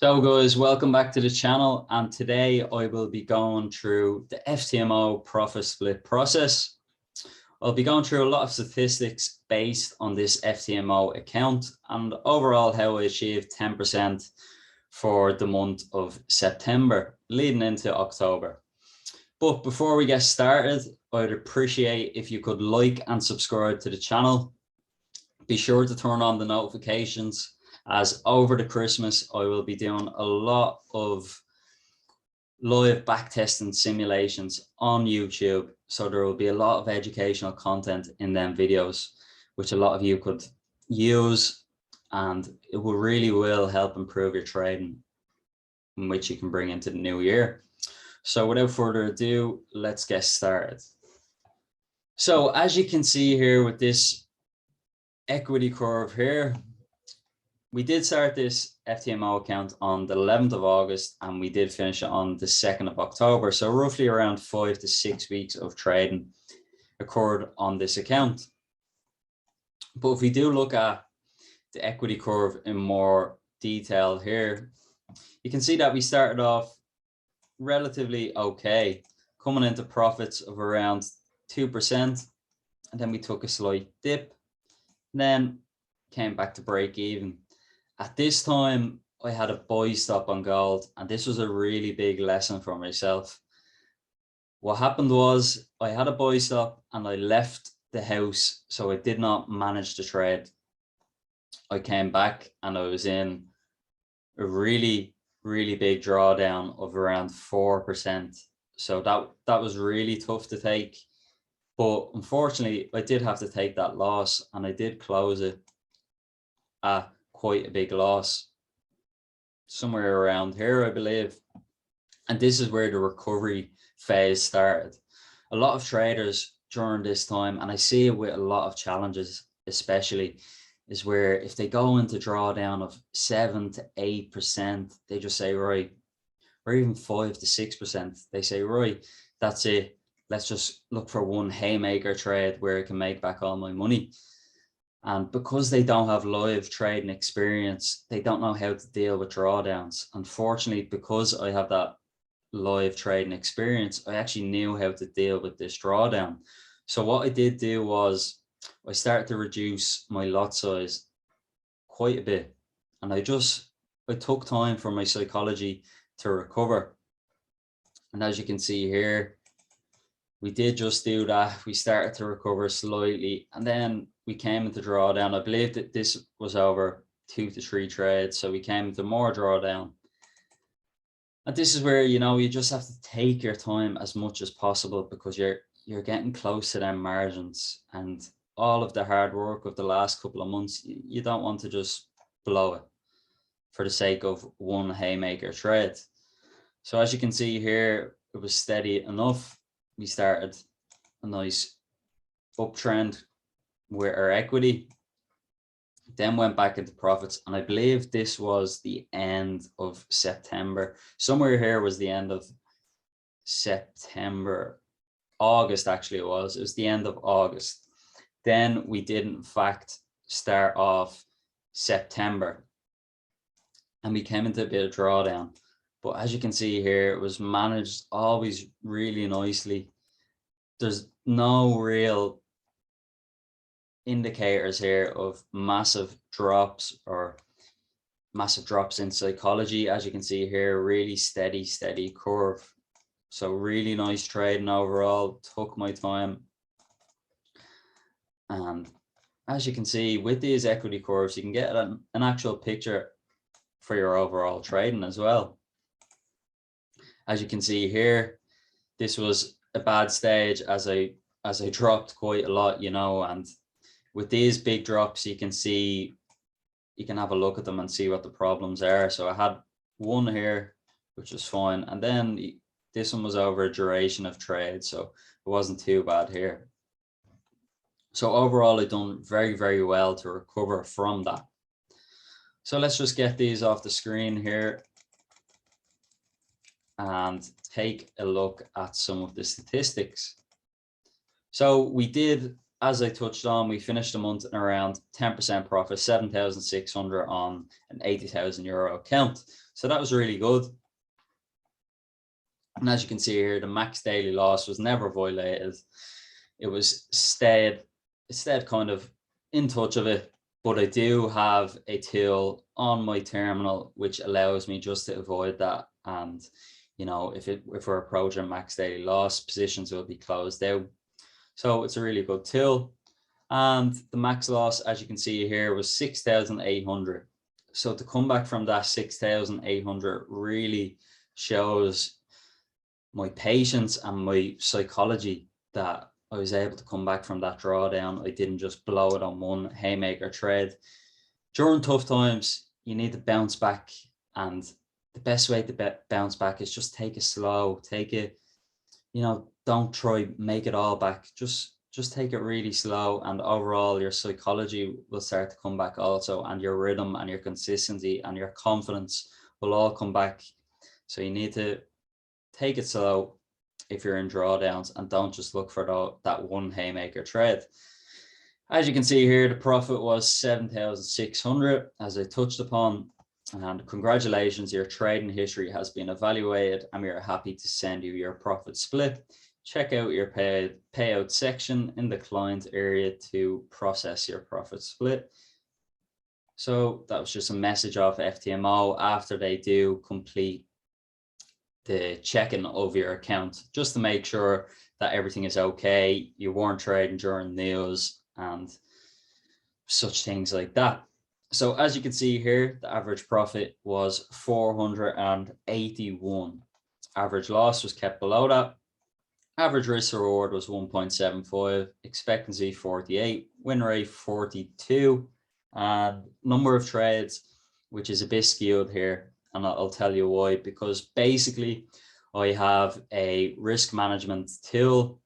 So guys, welcome back to the channel, and today I will be going through the Ftmo profit split process. I'll be going through a lot of statistics based on this Ftmo account and overall how I achieved 10% for the month of September leading into October. But before we get started, I'd appreciate if you could like and subscribe to the channel. Be sure to turn on the notifications, as over the Christmas, I will be doing a lot of live backtesting simulations on YouTube. So there will be a lot of educational content in them videos, which a lot of you could use, and it really will help improve your trading, which you can bring into the new year. So without further ado, let's get started. So as you can see here with this equity curve here, we did start this Ftmo account on the 11th of August and we did finish it on the 2nd of October. So roughly around 5 to 6 weeks of trading occurred on this account. But if we do look at the equity curve in more detail here, you can see that we started off relatively okay, coming into profits of around 2%. And then we took a slight dip, then came back to break even. At this time, I had a buy stop on gold, and this was a really big lesson for myself. What happened was I had a buy stop and I left the house, so I did not manage the trade. I came back and I was in a really big drawdown of around 4%. So that was really tough to take. But unfortunately, I did have to take that loss, and I did close it at quite a big loss, somewhere around here, I believe. And this is where the recovery phase started. A lot of traders during this time, and I see it with a lot of challenges especially, is where if they go into drawdown of 7 to 8%, they just say, right, or even 5 to 6%, they say, right, that's it. Let's just look for one haymaker trade where I can make back all my money. And because they don't have live trading experience, they don't know how to deal with drawdowns. Unfortunately, because I have that live trading experience, I actually knew how to deal with this drawdown. So what I did do was I started to reduce my lot size quite a bit. And I took time for my psychology to recover. And as you can see here, we did just do that. We started to recover slightly, and then we came into drawdown. I believe that this was over 2 to 3 trades, so we came into more drawdown. And this is where, you just have to take your time as much as possible, because you're getting close to them margins, and all of the hard work of the last couple of months, you don't want to just blow it for the sake of one haymaker trade. So as you can see here, it was steady enough. We started a nice uptrend with our equity, then went back into profits, and I believe this was the end of September. Somewhere here was the end of September, August actually it was the end of August. Then we did in fact start off September, and we came into a bit of drawdown. But as you can see here, it was managed always really nicely. There's no real indicators here of massive drops in psychology. As you can see here, really steady curve. So really nice trading overall, took my time. And as you can see with these equity curves, you can get an actual picture for your overall trading as well. As you can see here, this was a bad stage as I dropped quite a lot, and with these big drops, you can have a look at them and see what the problems are. So I had one here, which was fine. And then this one was over a duration of trade, so it wasn't too bad here. So overall, I've done very well to recover from that. So let's just get these off the screen here and take a look at some of the statistics. So we did as I touched on, we finished the month in around 10% profit, 7,600 on an 80,000 euro account. So that was really good. And as you can see here, the max daily loss was never violated. It was stayed kind of in touch of it, but I do have a tool on my terminal which allows me just to avoid that. And you know, if we're approaching max daily loss, positions will be closed out. So it's a really good tool. And the max loss, as you can see here, was 6,800. So to come back from that 6,800 really shows my patience and my psychology that I was able to come back from that drawdown. I didn't just blow it on one haymaker trade. During tough times, you need to bounce back, and the best way to bounce back is just take it slow, take it, you know, don't try make it all back. Just take it really slow, and overall your psychology will start to come back also, and your rhythm and your consistency and your confidence will all come back. So you need to take it slow if you're in drawdowns, and don't just look for that one haymaker trade. As you can see here, the profit was 7,600, as I touched upon. And congratulations, your trading history has been evaluated and we are happy to send you your profit split. Check out your payout section in the client area to process your profit split. So that was just a message off Ftmo after they do complete the check-in of your account, just to make sure that everything is okay. You weren't trading during news and such things like that. So as you can see here, the average profit was 481. Average loss was kept below that. Average risk reward was 1.75, expectancy 48, win rate 42, and number of trades, which is a bit skewed here. And I'll tell you why, because basically I have a risk management tool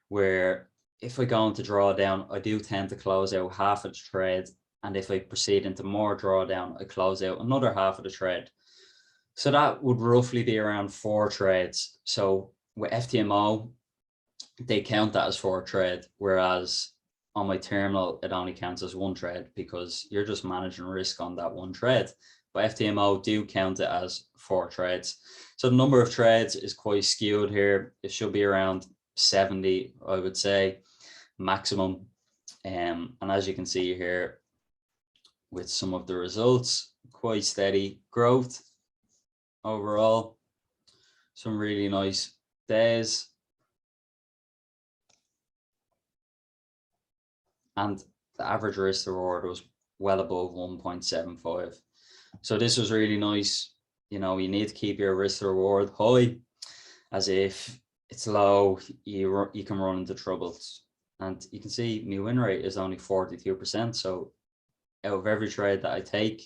where if I go into drawdown, I do tend to close out half of the trade. And if I proceed into more drawdown, I close out another half of the trade. So that would roughly be around 4 trades. So with Ftmo, they count that as 4 trades, whereas on my terminal, it only counts as 1 trade because you're just managing risk on that 1 trade. But Ftmo do count it as 4 trades. So the number of trades is quite skewed here. It should be around 70, I would say, maximum. And as you can see here, with some of the results, quite steady growth overall. Some really nice days. And the average risk reward was well above 1.75. So this was really nice. You know, you need to keep your risk reward high, as if it's low, you can run into troubles. And you can see my win rate is only 42%. So out of every trade that I take,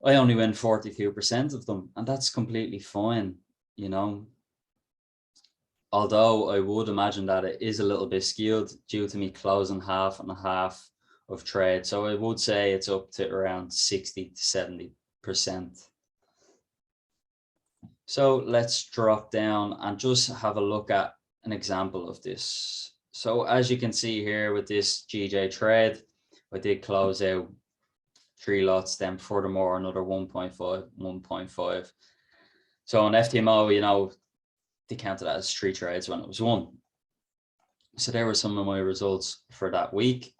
I only win 42% of them, and that's completely fine, you know. Although I would imagine that it is a little bit skewed due to me closing half and a half of trade. So I would say it's up to around 60 to 70%. So let's drop down and just have a look at an example of this. So as you can see here with this GJ trade, I did close out 3 lots, then furthermore another 1.5. So on Ftmo, you know, they counted that as 3 trades when it was 1. So there were some of my results for that week.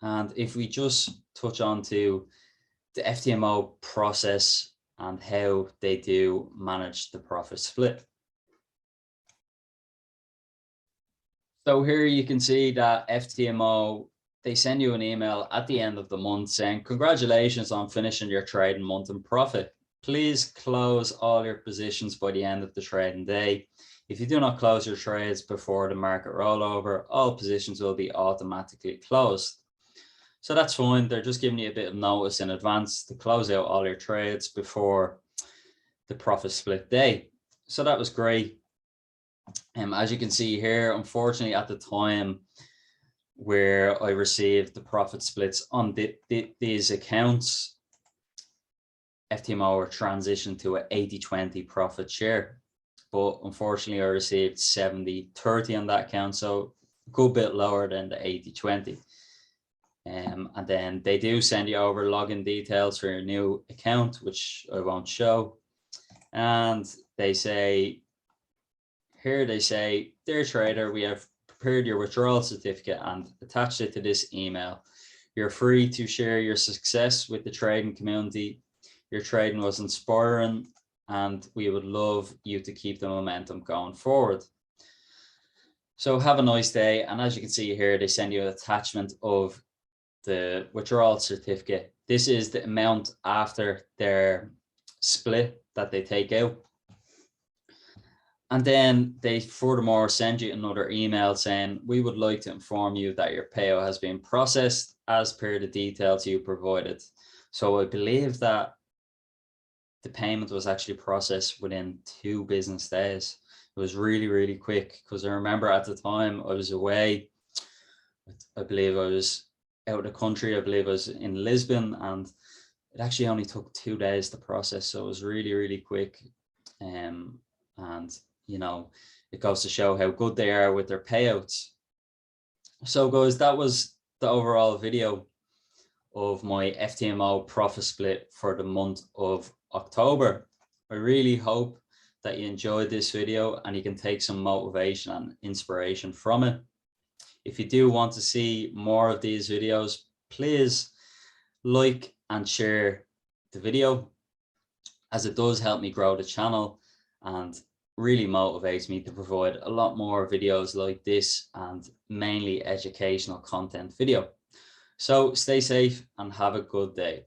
And if we just touch on to the Ftmo process and how they do manage the profit split. So here you can see that Ftmo, they send you an email at the end of the month saying, congratulations on finishing your trading month in profit. Please close all your positions by the end of the trading day. If you do not close your trades before the market rollover, all positions will be automatically closed. So that's fine. They're just giving you a bit of notice in advance to close out all your trades before the profit split day. So that was great. As you can see here, unfortunately, at the time where I received the profit splits on these accounts, Ftmo were transitioned to an 80-20 profit share. But unfortunately, I received 70-30 on that account. So good bit lower than the 80-20. And then they do send you over login details for your new account, which I won't show. And they say, here they say, dear trader, we have prepared your withdrawal certificate and attached it to this email. You're free to share your success with the trading community. Your trading was inspiring and we would love you to keep the momentum going forward. So have a nice day. And as you can see here, they send you an attachment of the withdrawal certificate. This is the amount after their split that they take out. And then they furthermore send you another email saying, we would like to inform you that your payout has been processed as per the details you provided. So I believe that the payment was actually processed within 2 business days. It was really, really quick, because I remember at the time I was away. I believe I was out of the country. I believe I was in Lisbon, and it actually only took 2 days to process. So it was really, really quick. And you know, it goes to show how good they are with their payouts. So guys, that was the overall video of my FTMO profit split for the month of October. I really hope that you enjoyed this video and you can take some motivation and inspiration from it. If you do want to see more of these videos, please like and share the video, as it does help me grow the channel and really motivates me to provide a lot more videos like this, and mainly educational content video. So stay safe and have a good day.